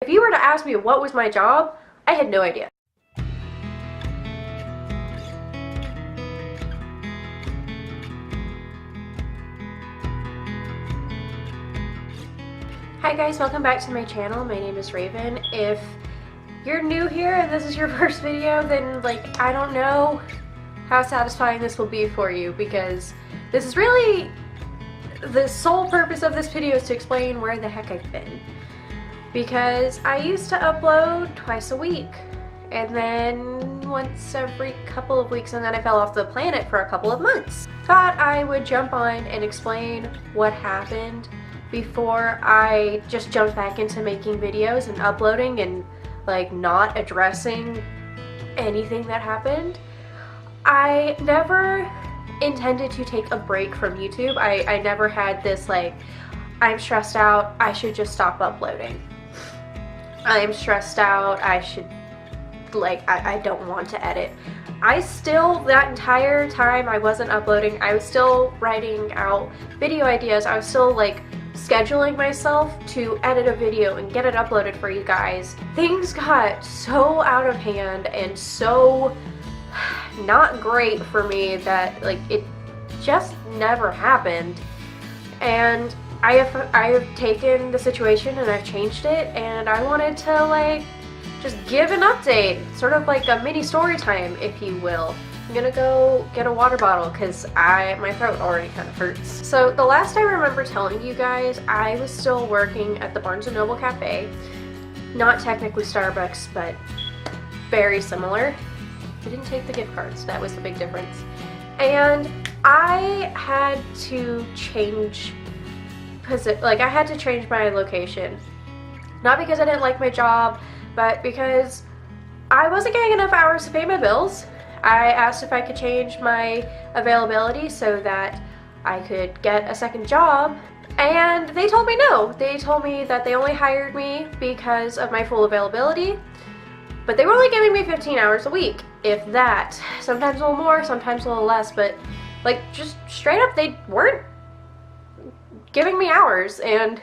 If you were to ask me what was my job, I had no idea. Hi guys, welcome back to my channel. My name is Raven. If you're new here and this is your first video, then I don't know how satisfying this will be for you, because this is really the sole purpose of this video is to explain where the heck I've been. Because I used to upload twice a week, and then once every couple of weeks, and then I fell off the planet for a couple of months. Thought I would jump on and explain what happened before I just jumped back into making videos and uploading and not addressing anything that happened. I never intended to take a break from YouTube. I never had this I'm stressed out, I should just stop uploading. I'm stressed out, I should I don't want to edit. I still, that entire time I wasn't uploading, I was still writing out video ideas. I was still scheduling myself to edit a video and get it uploaded for you guys. Things got so out of hand and so not great for me that it just never happened. And I have taken the situation and I've changed it, and I wanted to just give an update, sort of like a mini story time, if you will. I'm gonna go get a water bottle because my throat already kind of hurts. So the last I remember telling you guys, I was still working at the Barnes & Noble Cafe. Not technically Starbucks, but very similar. I didn't take the gift cards, that was the big difference. And I had to change I had to change my location. Not because I didn't like my job, but because I wasn't getting enough hours to pay my bills. I asked if I could change my availability so that I could get a second job, and they told me no. They told me that they only hired me because of my full availability, but they were only giving me 15 hours a week, if that. Sometimes a little more, sometimes a little less, but just straight up, they weren't giving me hours, and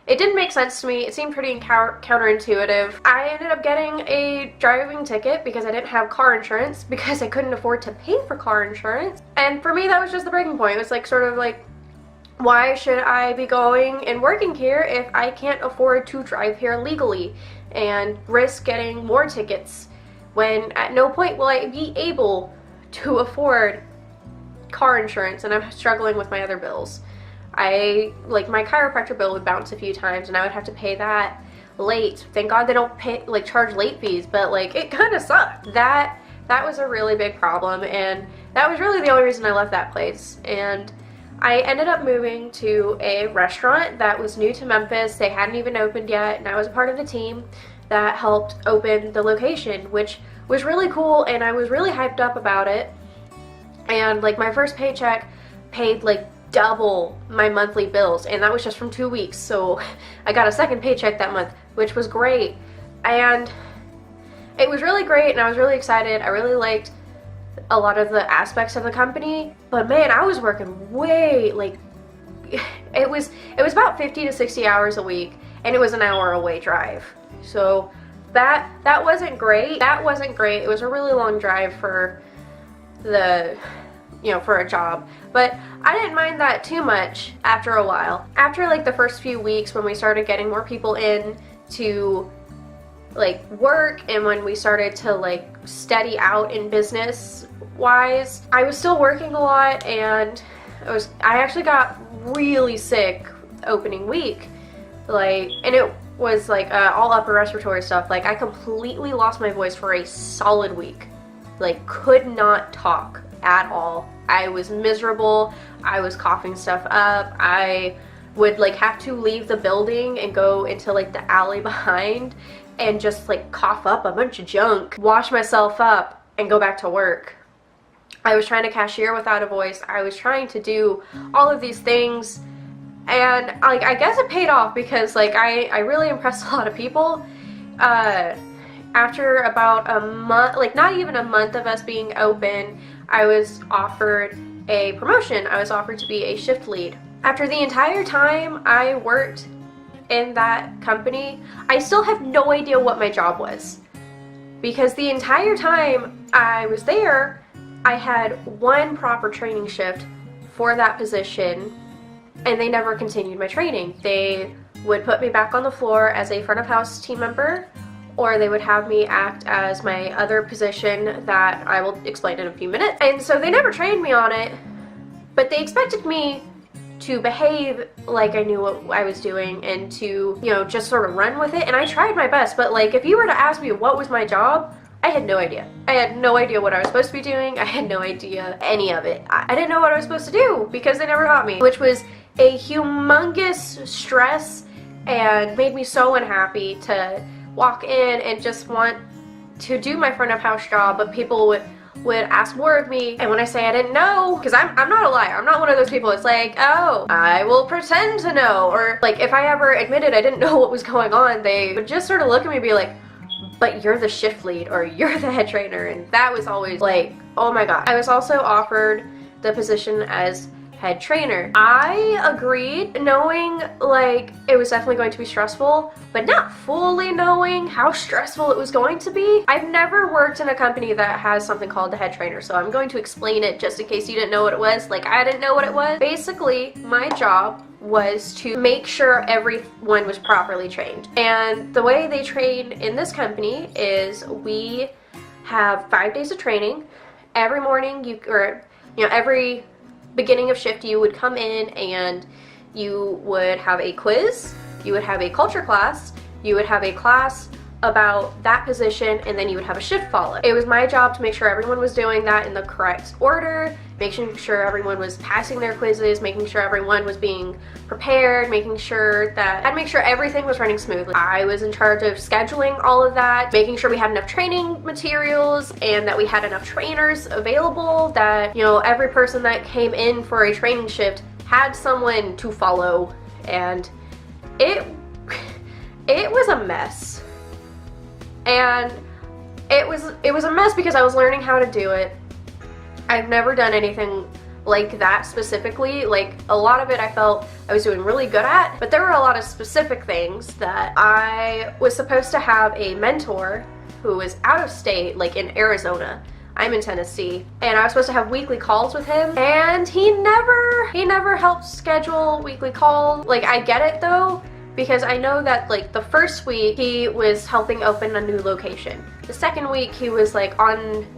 it didn't make sense to me. It seemed pretty counterintuitive. I ended up getting a driving ticket because I didn't have car insurance, because I couldn't afford to pay for car insurance. And for me, that was just the breaking point. It was why should I be going and working here if I can't afford to drive here legally and risk getting more tickets, when at no point will I be able to afford car insurance and I'm struggling with my other bills. My chiropractor bill would bounce a few times and I would have to pay that late. Thank God they don't charge late fees, but it kind of sucked. That was a really big problem, and that was really the only reason I left that place. And I ended up moving to a restaurant that was new to Memphis. They hadn't even opened yet, and I was a part of the team that helped open the location, which was really cool, and I was really hyped up about it. And my first paycheck paid double my monthly bills, and that was just from 2 weeks. So I got a second paycheck that month, which was great, and it was really great, and I was really excited. I really liked a lot of the aspects of the company, but man, I was working way it was about 50 to 60 hours a week, and it was an hour away drive. So that wasn't great. That wasn't great. It was a really long drive for for a job, but I didn't mind that too much after a while. After the first few weeks, when we started getting more people in to work, and when we started to steady out in business wise, I was still working a lot, and I actually got really sick opening week, and it was all upper respiratory stuff. I completely lost my voice for a solid week. Could not talk at all. I was miserable. I was coughing stuff up. I would have to leave the building and go into the alley behind and just cough up a bunch of junk, wash myself up, and go back to work. I was trying to cashier without a voice. I was trying to do all of these things, and I guess it paid off, because I really impressed a lot of people. After about a month, not even a month of us being open, I was offered a promotion. I was offered to be a shift lead. After the entire time I worked in that company, I still have no idea what my job was. Because the entire time I was there, I had one proper training shift for that position, and they never continued my training. They would put me back on the floor as a front of house team member, or they would have me act as my other position that I will explain in a few minutes. And so they never trained me on it, but they expected me to behave like I knew what I was doing and to, you know, just sort of run with it. And I tried my best, but like if you were to ask me what was my job, I had no idea. I had no idea what I was supposed to be doing. I had no idea any of it. I didn't know what I was supposed to do because they never taught me, which was a humongous stress and made me so unhappy to walk in and just want to do my front of house job, but people would ask more of me, and when I say I didn't know, because I'm not a liar, I'm not one of those people, it's like, oh, I will pretend to know, or like if I ever admitted I didn't know what was going on, they would just sort of look at me and be like, but you're the shift lead, or you're the head trainer, and that was always like, oh my god. I was also offered the position as head trainer. I agreed, knowing like it was definitely going to be stressful, but not fully knowing how stressful it was going to be. I've never worked in a company that has something called the head trainer, so I'm going to explain it just in case you didn't know what it was, like I didn't know what it was. Basically, my job was to make sure everyone was properly trained. And the way they train in this company is we have 5 days of training. Every morning, every beginning of shift, you would come in and you would have a quiz, you would have a culture class, you would have a class about that position, and then you would have a shift follow. It was my job to make sure everyone was doing that in the correct order, making sure everyone was passing their quizzes, making sure everyone was being prepared, making sure everything was running smoothly. I was in charge of scheduling all of that, making sure we had enough training materials and that we had enough trainers available, that, you know, every person that came in for a training shift had someone to follow, and it was a mess. And it was a mess because I was learning how to do it. I've never done anything like that specifically. Like, a lot of it I felt I was doing really good at, but there were a lot of specific things that I was supposed to have a mentor who was out of state, like in Arizona. I'm in Tennessee, and I was supposed to have weekly calls with him, and he never helped schedule weekly calls. Like, I get it though, because I know that like the first week he was helping open a new location. The second week he was like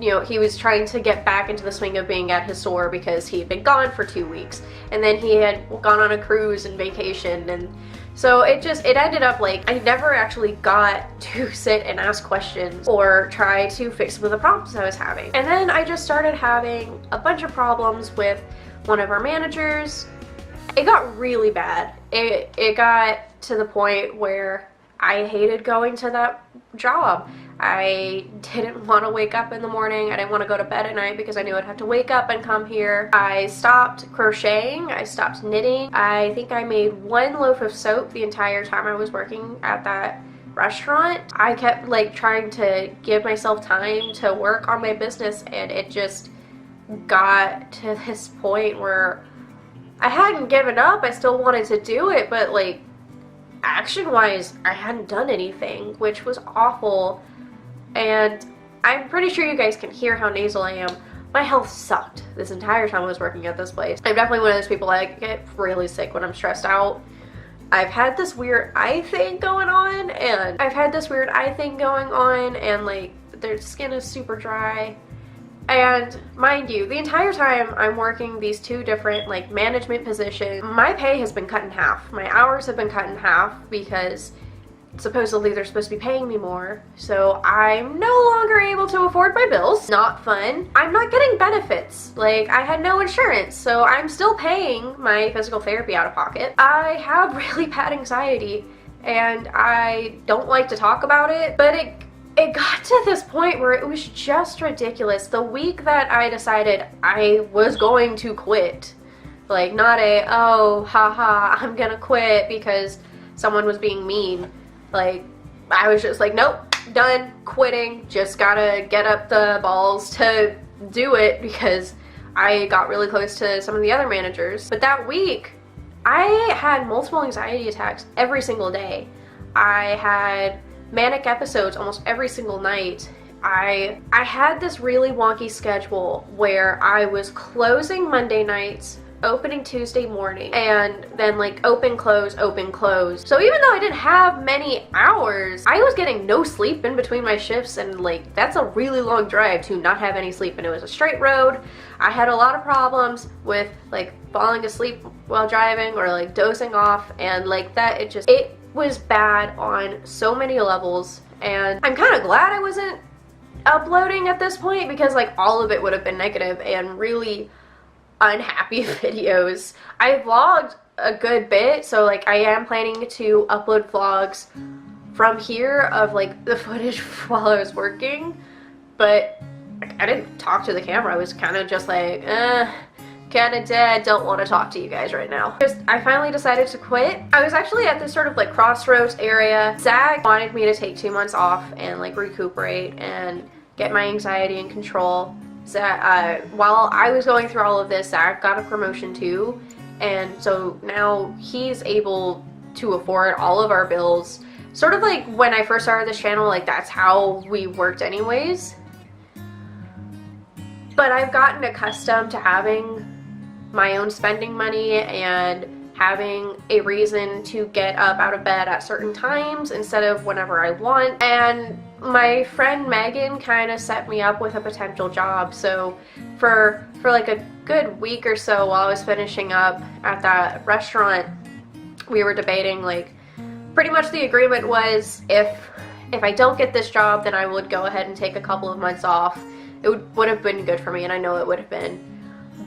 he was trying to get back into the swing of being at his store because he had been gone for 2 weeks, and then he had gone on a cruise and vacation, and so it ended up like I never actually got to sit and ask questions or try to fix some of the problems I was having. And then I just started having a bunch of problems with one of our managers. It got really bad. It got to the point where I hated going to that job. I didn't want to wake up in the morning. I didn't want to go to bed at night because I knew I'd have to wake up and come here. I stopped crocheting. I stopped knitting. I think I made 1 loaf of soap the entire time I was working at that restaurant. I kept like trying to give myself time to work on my business, and it just got to this point where I hadn't given up. I still wanted to do it, but like action-wise, I hadn't done anything, which was awful. And I'm pretty sure you guys can hear how nasal I am. My health sucked this entire time I was working at this place. I'm definitely one of those people that get really sick when I'm stressed out. I've had this weird eye thing going on, and like their skin is super dry. And mind you, the entire time I'm working these 2 different like management positions, my pay has been cut in half. My hours have been cut in half because supposedly they're supposed to be paying me more. So I'm no longer able to afford my bills. Not fun. I'm not getting benefits. Like, I had no insurance, so I'm still paying my physical therapy out of pocket. I have really bad anxiety, and I don't like to talk about it, but it got to this point where it was just ridiculous. The week that I decided I was going to quit, like not oh haha I'm gonna quit because someone was being mean, like I was just like, nope, done, quitting, just gotta get up the balls to do it because I got really close to some of the other managers. But that week I had multiple anxiety attacks every single day. I had manic episodes almost every single night. I had this really wonky schedule where I was closing Monday nights, opening Tuesday morning, and then like open, close, open, close. So even though I didn't have many hours, I was getting no sleep in between my shifts, and like that's a really long drive to not have any sleep, and it was a straight road. I had a lot of problems with like falling asleep while driving or like dozing off, and like that it was bad on so many levels. And I'm kind of glad I wasn't uploading at this point, because like all of it would have been negative and really unhappy videos. I vlogged a good bit, so like I am planning to upload vlogs from here of like the footage while I was working, but I didn't talk to the camera. I was kind of just like, kind of dead, don't want to talk to you guys right now. I finally decided to quit. I was actually at this sort of like crossroads area. Zach wanted me to take 2 months off and like recuperate and get my anxiety in control. While I was going through all of this, Zach got a promotion too, and so now he's able to afford all of our bills. Sort of like when I first started this channel, like that's how we worked anyways. But I've gotten accustomed to having my own spending money and having a reason to get up out of bed at certain times instead of whenever I want. And my friend Megan kind of set me up with a potential job. So for like a good week or so while I was finishing up at that restaurant, we were debating, like, pretty much the agreement was if I don't get this job, then I would go ahead and take a couple of months off. It would have been good for me, and I know it would have been.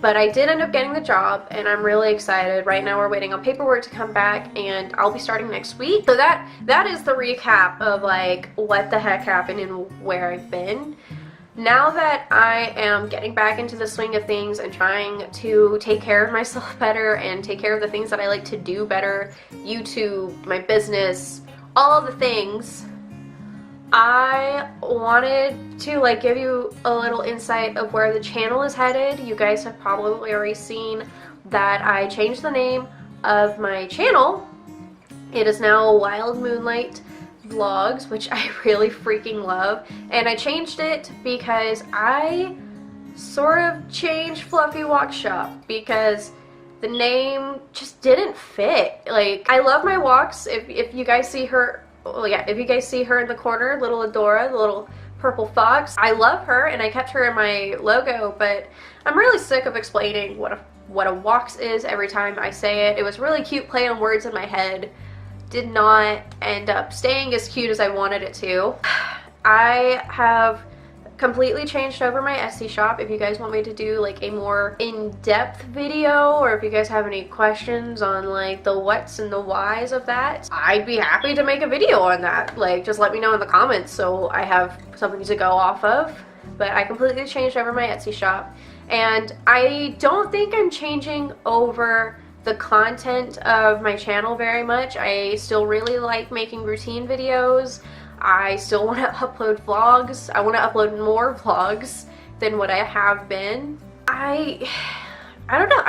But I did end up getting the job, and I'm really excited. Right now we're waiting on paperwork to come back, and I'll be starting next week. So that is the recap of like what the heck happened and where I've been. Now that I am getting back into the swing of things and trying to take care of myself better and take care of the things that I like to do better, YouTube, my business, all of the things, I wanted to like give you a little insight of where the channel is headed. You guys have probably already seen that I changed the name of my channel. It is now Wild Moonlight Vlogs, which I really freaking love. And I changed it because I sort of changed Fluffy Walk Shop because the name just didn't fit. Like, I love my walks. If you guys see her, well, yeah, if you guys see her in the corner, little Adora, the little purple fox, I love her and I kept her in my logo, but I'm really sick of explaining what a walks is every time I say it. It was really cute play on words in my head. Did not end up staying as cute as I wanted it to. I have completely changed over my Etsy shop. If you guys want me to do like a more in-depth video, or if you guys have any questions on like the whats and the whys of that, I'd be happy to make a video on that. Like, just let me know in the comments so I have something to go off of. But I completely changed over my Etsy shop, and I don't think I'm changing over the content of my channel very much. I still really like making routine videos. I still want to upload vlogs. I want to upload more vlogs than what I have been. I don't know.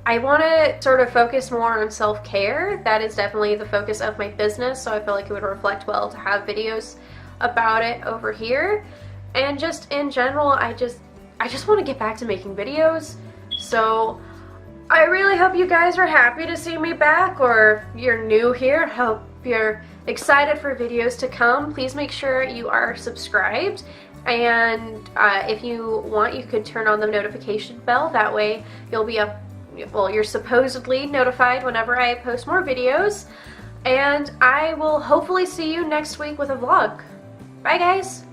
I want to sort of focus more on self-care. That is definitely the focus of my business, so I feel like it would reflect well to have videos about it over here. And just in general, I just want to get back to making videos. So I really hope you guys are happy to see me back, or if you're new here, hope you're excited for videos to come. Please make sure you are subscribed, and if you want, you could turn on the notification bell. That way you'll be you're supposedly notified whenever I post more videos, and I will hopefully see you next week with a vlog. Bye guys!